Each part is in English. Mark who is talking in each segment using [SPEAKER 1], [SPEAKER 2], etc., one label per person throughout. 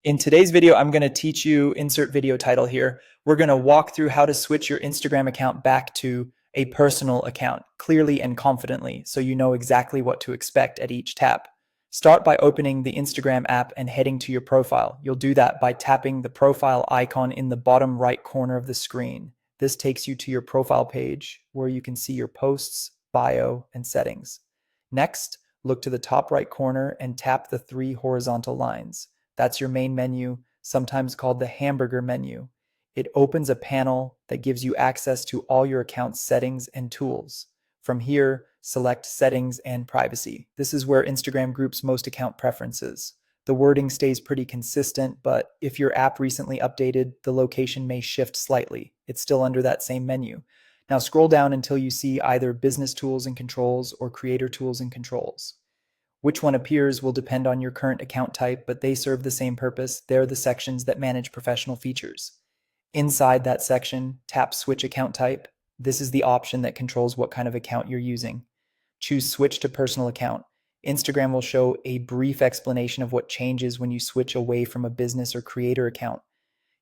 [SPEAKER 1] In today's video, I'm going to teach you, insert video title here. We're going to walk through how to switch your Instagram account back to a personal account clearly and confidently so you know exactly what to expect at each tap. Start by opening the Instagram app and heading to your profile. You'll do that by tapping the profile icon in the bottom right corner of the screen. This takes you to your profile page where you can see your posts, bio, and settings. Next, look to the top right corner and tap the three horizontal lines. That's your main menu, sometimes called the hamburger menu. It opens a panel that gives you access to all your account's settings and tools. From here, select Settings and Privacy. This is where Instagram groups most account preferences. The wording stays pretty consistent, but if your app recently updated, the location may shift slightly. It's still under that same menu. Now scroll down until you see either Business Tools and Controls or Creator Tools and Controls. Which one appears will depend on your current account type, but they serve the same purpose. They're the sections that manage professional features. Inside that section, tap Switch Account Type. This is the option that controls what kind of account you're using. Choose Switch to Personal Account. Instagram will show a brief explanation of what changes when you switch away from a business or creator account.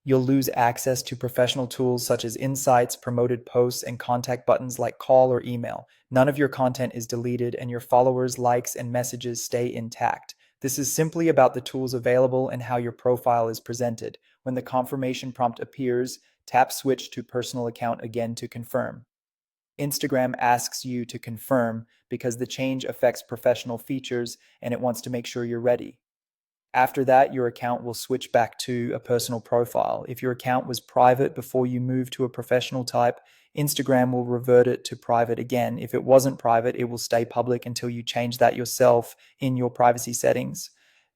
[SPEAKER 1] You'll lose access to professional tools such as insights, promoted posts, and contact buttons like call or email. None of your content is deleted, and your followers, likes, and messages stay intact. This is simply about the tools available and how your profile is presented. When the confirmation prompt appears, tap Switch to Personal Account again to confirm. Instagram asks you to confirm because the change affects professional features and it wants to make sure you're ready. After that, your account will switch back to a personal profile. If your account was private before you move to a professional type, Instagram will revert it to private again. If it wasn't private, it will stay public until you change that yourself in your privacy settings.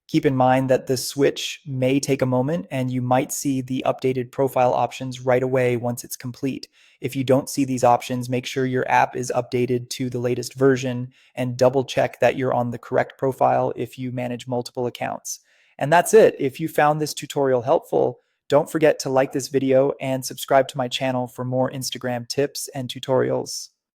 [SPEAKER 1] Keep in mind that the switch may take a moment and you might see the updated profile options right away once it's complete. If you don't see these options, make sure your app is updated to the latest version and double check that you're on the correct profile if you manage multiple accounts. And that's it. If you found this tutorial helpful, don't forget to like this video and subscribe to my channel for more Instagram tips and tutorials.